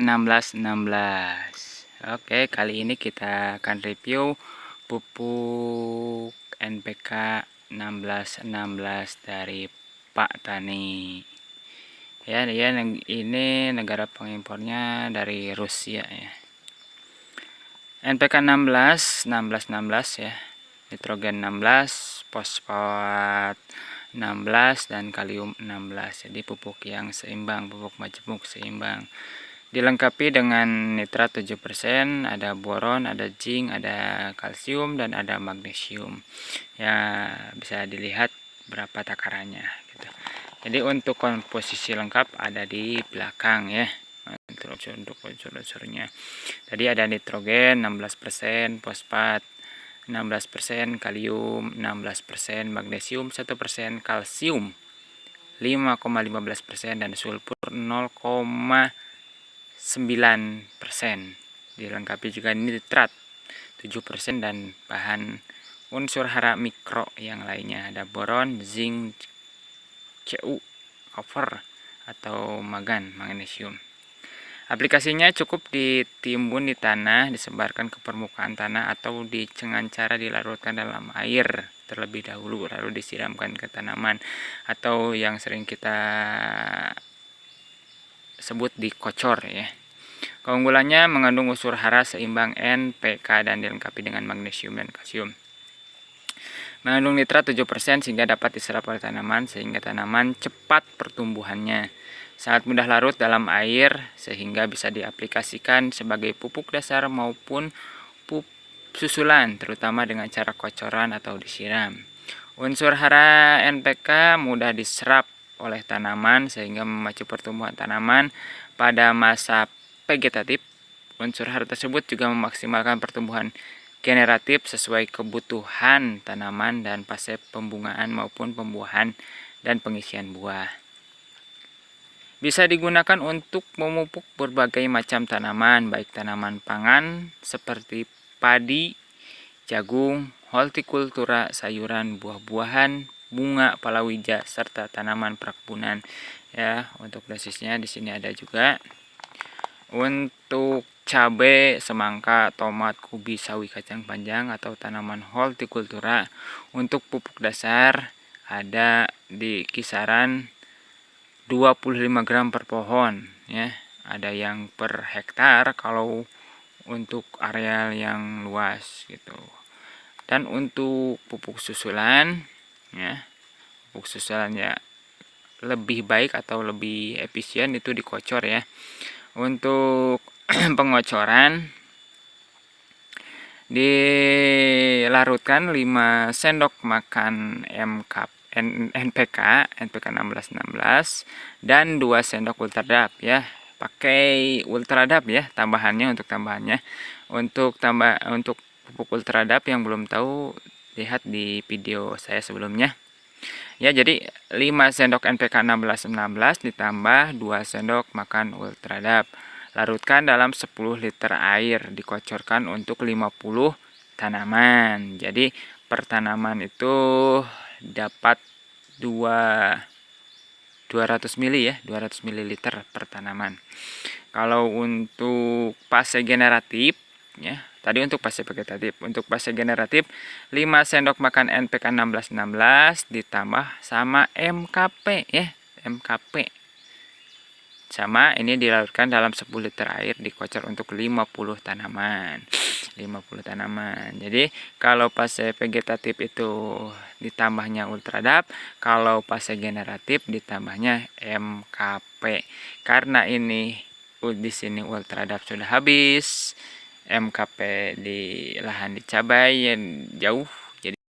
1616. Oke, kali ini kita akan review pupuk NPK 1616 dari Pak Tani. Ya, ini negara pengimpornya dari Rusia ya. NPK 1616 ya. Nitrogen 16, fosfat 16 dan kalium 16. Jadi pupuk yang seimbang, pupuk majemuk seimbang. Dilengkapi dengan nitrat 7%, ada boron, ada zinc, ada kalsium, dan ada magnesium. Ya, bisa dilihat berapa takarannya gitu. Jadi untuk komposisi lengkap ada di belakang ya. Untuk unsur-unsurnya. Tadi ada nitrogen 16%, fosfat 16%, kalium 16%, magnesium 1%, kalsium 5,15% dan sulfur 0,9%. Dilengkapi juga nitrat 7% dan bahan unsur hara mikro yang lainnya, ada boron, zinc, Cu, copper atau magan, magnesium. Aplikasinya cukup ditimbun di tanah, disebarkan ke permukaan tanah atau dengan cara dilarutkan dalam air terlebih dahulu lalu disiramkan ke tanaman, atau yang sering kita sebut dikocor ya. Keunggulannya mengandung unsur hara seimbang NPK dan dilengkapi dengan magnesium dan kalsium. Mengandung nitrat 7% sehingga dapat diserap oleh tanaman sehingga tanaman cepat pertumbuhannya. Sangat mudah larut dalam air sehingga bisa diaplikasikan sebagai pupuk dasar maupun pupuk susulan, terutama dengan cara kocoran atau disiram. Unsur hara NPK mudah diserap oleh tanaman sehingga memacu pertumbuhan tanaman pada masa vegetatif. Unsur hara tersebut juga memaksimalkan pertumbuhan generatif sesuai kebutuhan tanaman dan fase pembungaan maupun pembuahan dan pengisian buah. Bisa digunakan untuk memupuk berbagai macam tanaman, baik tanaman pangan seperti padi, jagung, hortikultura, sayuran, buah-buahan, bunga, palawija, serta tanaman perkebunan. Ya, untuk dosisnya di sini ada juga. Untuk cabai, semangka, tomat, kubi, sawi, kacang panjang atau tanaman hortikultura, untuk pupuk dasar ada di kisaran 25 gram per pohon ya. Ada yang per hektar kalau untuk areal yang luas gitu. Dan untuk pupuk susulan ya, pupuk susulan ya lebih baik atau lebih efisien itu dikocor ya. Untuk pengocoran dilarutkan 5 sendok makan NPK 1616 dan 2 sendok ultradap ya. Pakai ultradap ya tambahannya, untuk tambahannya. Untuk pupuk ultradap yang belum tahu, lihat di video saya sebelumnya. Ya, jadi 5 sendok NPK 1616 ditambah 2 sendok makan ultradap. Larutkan dalam 10 liter air, dikocorkan untuk 50 tanaman. Jadi per tanaman itu dapat 200 ml ya, 200 ml per tanaman. Kalau untuk fase generatif ya, tadi untuk fase vegetatif. Untuk fase generatif 5 sendok makan NPK 1616 ditambah sama MKP ya, MKP. Sama ini dilarutkan dalam 10 liter air, dikocor untuk 50 tanaman. 50 tanaman. Jadi kalau fase vegetatif itu ditambahnya ultradap, kalau fase generatif ditambahnya MKP. Karena ini di sini ultradap sudah habis, MKP di lahan di cabai yang jauh